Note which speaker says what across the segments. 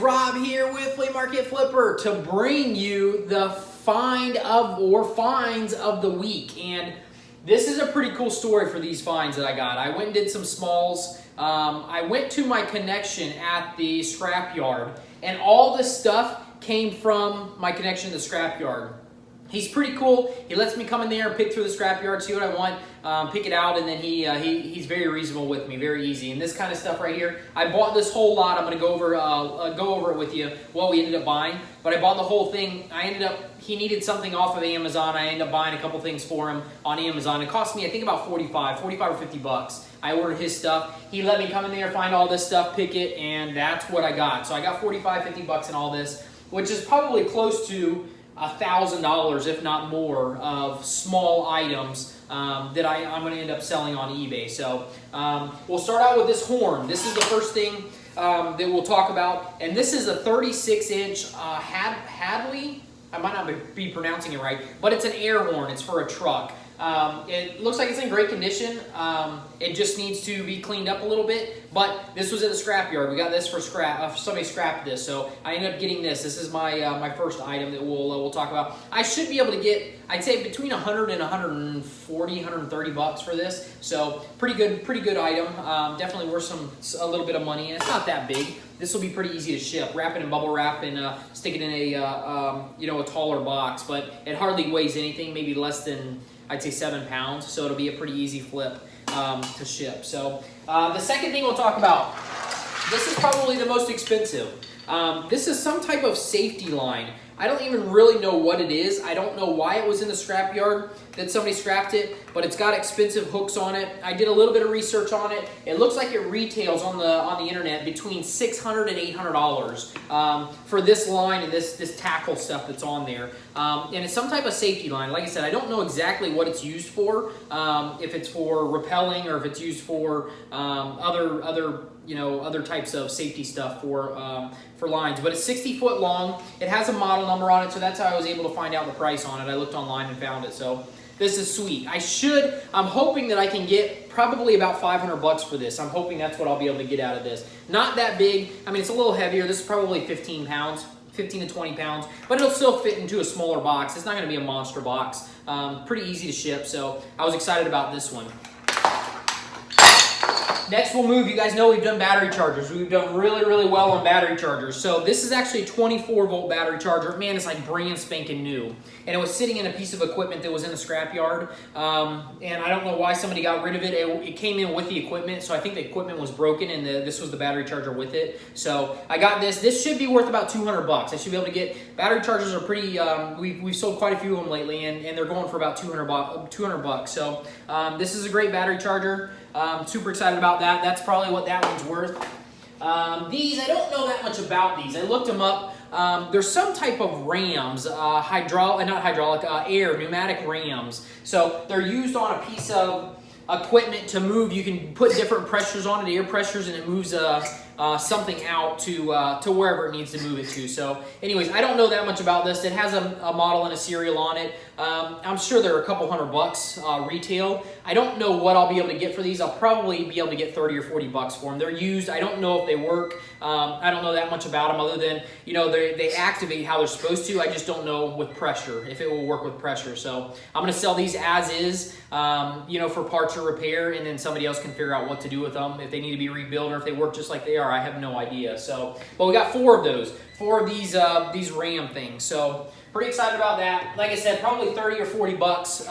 Speaker 1: Rob here with Flea Market Flipper to bring you the finds of the week. And this is a pretty cool story for these finds that I got. I went and did some smalls. I went to my connection at the scrapyard, and all this stuff came from my connection to the scrapyard. He's pretty cool. He lets me come in there and pick through the scrapyard, see what I want, pick it out, and then he's very reasonable with me, very easy. And this kind of stuff right here, I bought this whole lot. I'm going to go over it with you, what we ended up buying. But I bought the whole thing. He needed something off of Amazon. I ended up buying a couple things for him on Amazon. It cost me, I think, about $45 or $50. I ordered his stuff. He let me come in there, find all this stuff, pick it, and that's what I got. So I got $45, $50 in all this, which is probably close to $1,000, if not more, of small items that I'm going to end up selling on eBay. So we'll start out with this horn. This is the first thing that we'll talk about, and this is a 36-inch Hadley. I might not be pronouncing it right, but it's an Airhorn. It's for a truck. It looks like it's in great condition. It just needs to be cleaned up a little bit, but this was at the scrapyard. We got this for scrap. Somebody scrapped this, so I ended up getting this. This is my first item that we'll talk about. I should be able to get, I'd say, between 100 and 140, 130 bucks for this. So pretty good item. Definitely worth a little bit of money, and it's not that big. This will be pretty easy to ship. Wrap it in bubble wrap and stick it in a taller box, but it hardly weighs anything, maybe less than, I'd say, 7 pounds, so it'll be a pretty easy flip to ship. So the second thing we'll talk about, this is probably the most expensive. This is some type of safety line. I don't even really know what it is. I don't know why it was in the scrapyard that somebody scrapped it, but it's got expensive hooks on it. I did a little bit of research on it. It looks like it retails on the internet between $600 and $800 for this line and this tackle stuff that's on there. And it's some type of safety line. Like I said, I don't know exactly what it's used for. If it's for rappelling or if it's used for other types of safety stuff for lines. But it's 60 foot long. It has a model number on it, so that's how I was able to find out the price on it. I looked online and found it. So this is sweet. I'm hoping that I can get probably about 500 bucks for this. I'm hoping that's what I'll be able to get out of this. Not that big. I mean, it's a little heavier. This is probably 15 pounds. 15 to 20 pounds, but it'll still fit into a smaller box. It's not going to be a monster box. Pretty easy to ship, so I was excited about this one. Next we'll move. You guys know we've done battery chargers. We've done really well on battery chargers. So this is actually a 24 volt battery charger. Man, it's like brand spanking new. And it was sitting in a piece of equipment that was in the scrapyard. And I don't know why somebody got rid of it. It came in with the equipment, so I think the equipment was broken and this was the battery charger with it. So I got this. This should be worth about 200 bucks. I should be able to get, battery chargers are pretty, we've sold quite a few of them lately, and they're going for about 200 bucks. So this is a great battery charger. Super excited about that. That's probably what that one's worth. These, I don't know that much about these. I looked them up. There's some type of rams, air, pneumatic rams. So they're used on a piece of equipment to move. You can put different pressures on it, air pressures, and it moves something out to wherever it needs to move it to. So anyways, I don't know that much about this. It has a model and a serial on it. I'm sure they're a couple $100 bucks retail. I don't know what I'll be able to get for these. I'll probably be able to get 30 or 40 bucks for them. They're used. I don't know if they work. I don't know that much about them other than, they activate how they're supposed to. I just don't know with pressure, if it will work with pressure. So I'm going to sell these as is, for parts or repair, and then somebody else can figure out what to do with them, if they need to be rebuilt or if they work just like they are. I have no idea. So, but we got 4 of those, 4 of these RAM things. So pretty excited about that. Like I said, probably 30 or 40 bucks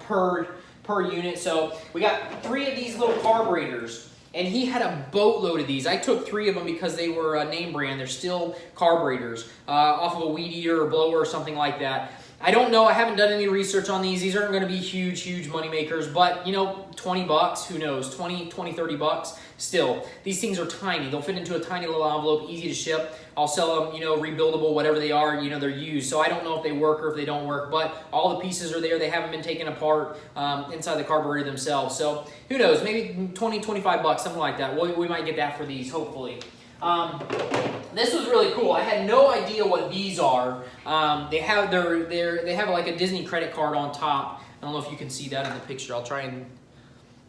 Speaker 1: per unit. So we got 3 of these little carburetors, and he had a boatload of these. I took 3 of them because they were a name brand. They're still carburetors off of a weed eater or blower or something like that. I don't know. I haven't done any research on these. These aren't going to be huge money makers, but 20 bucks, who knows, 20, 30 bucks. Still, these things are tiny. They'll fit into a tiny little envelope, easy to ship. I'll sell them, rebuildable, whatever they are, they're used. So I don't know if they work or if they don't work, but all the pieces are there. They haven't been taken apart inside the carburetor themselves. So who knows, maybe 20, 25 bucks, something like that. We might get that for these, hopefully. This was really cool. I had no idea what these are. They have like a Disney credit card on top. I don't know if you can see that in the picture. I'll try and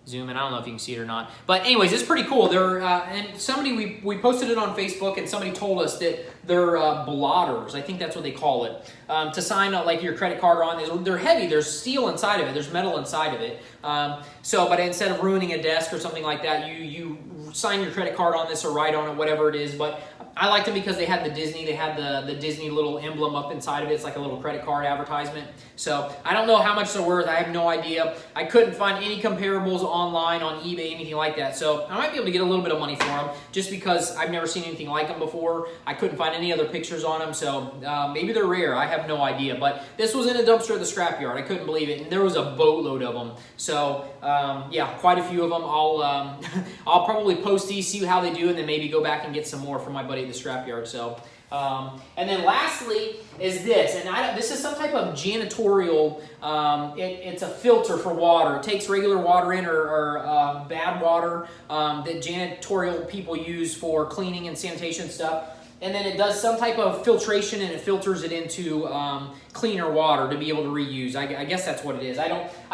Speaker 1: zoom in. I don't know if you can see it or not. But anyways, it's pretty cool. They're and somebody we posted it on Facebook, and somebody told us that they're blotters. I think that's what they call it. To sign like your credit card on. They're heavy. There's steel inside of it. There's metal inside of it. But instead of ruining a desk or something like that, you sign your credit card on this or write on it, whatever it is. But I liked them because they had the Disney. They had the Disney little emblem up inside of it. It's like a little credit card advertisement. So I don't know how much they're worth. I have no idea. I couldn't find any comparables online on eBay, anything like that. So I might be able to get a little bit of money for them just because I've never seen anything like them before. I couldn't find any other pictures on them. So maybe they're rare. I have no idea. But this was in a dumpster at the scrapyard. I couldn't believe it. And there was a boatload of them. So yeah, quite a few of them. I'll probably post these, see how they do, and then maybe go back and get some more from my buddy at the scrapyard. So, and then lastly is this, and this is some type of janitorial. It's a filter for water. It takes regular water in or bad water that janitorial people use for cleaning and sanitation stuff. And then it does some type of filtration, and it filters it into cleaner water to be able to reuse. I guess that's what it is. I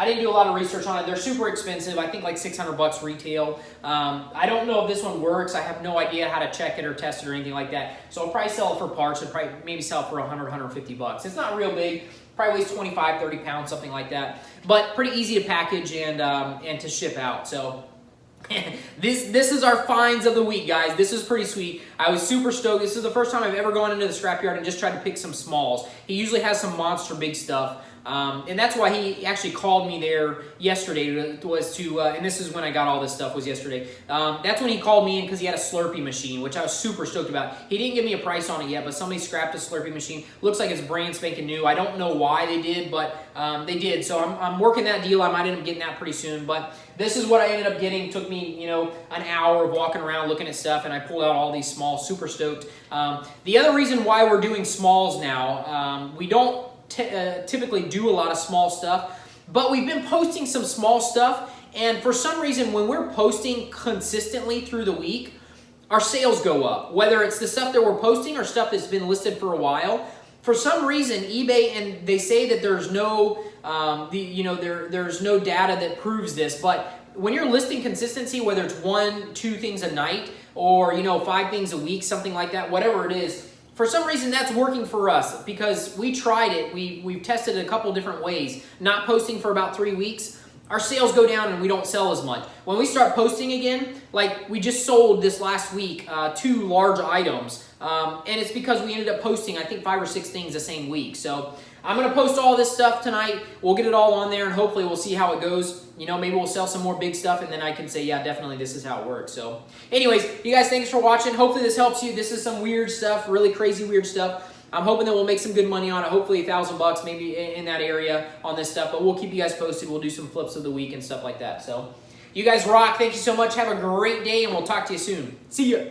Speaker 1: didn't do a lot of research on it. They're super expensive. I think like $600 retail. I don't know if this one works. I have no idea how to check it or test it or anything like that. So I'll probably sell it for parts and probably maybe sell it for $100, $150. It's not real big. Probably weighs 25, 30 pounds, something like that. But pretty easy to package and to ship out. So this is our finds of the week, guys. This is pretty sweet. I was super stoked. This is the first time I've ever gone into the scrapyard and just tried to pick some smalls. He usually has some monster big stuff. And that's why he actually called me there yesterday, and this is when I got all this stuff, was yesterday. That's when he called me in because he had a Slurpee machine, which I was super stoked about. He didn't give me a price on it yet, but somebody scrapped a Slurpee machine. Looks like it's brand spanking new. I don't know why they did, but they did. So I'm working that deal. I might end up getting that pretty soon, but this is what I ended up getting. It took me, an hour of walking around looking at stuff, and I pulled out all these smalls, super stoked. The other reason why we're doing smalls now, we don't typically do a lot of small stuff, but we've been posting some small stuff, and for some reason when we're posting consistently through the week, our sales go up, whether it's the stuff that we're posting or stuff that's been listed for a while. For some reason, eBay, and they say that there's no there's no data that proves this, but when you're listing consistency, whether it's 1, 2 things a night or 5 things a week, something like that, whatever it is, for some reason, that's working for us because we tried it. We've tested it a couple different ways. Not posting for about 3 weeks, our sales go down and we don't sell as much. When we start posting again, like we just sold this last week 2 large items, and it's because we ended up posting, I think, 5 or 6 things the same week. So I'm going to post all this stuff tonight. We'll get it all on there, and hopefully we'll see how it goes. Maybe we'll sell some more big stuff, and then I can say, yeah, definitely this is how it works. So anyways, you guys, thanks for watching. Hopefully this helps you. This is some weird stuff, really crazy weird stuff. I'm hoping that we'll make some good money on it. Hopefully $1,000 maybe in that area on this stuff, but we'll keep you guys posted. We'll do some flips of the week and stuff like that. So you guys rock. Thank you so much. Have a great day, and we'll talk to you soon. See ya.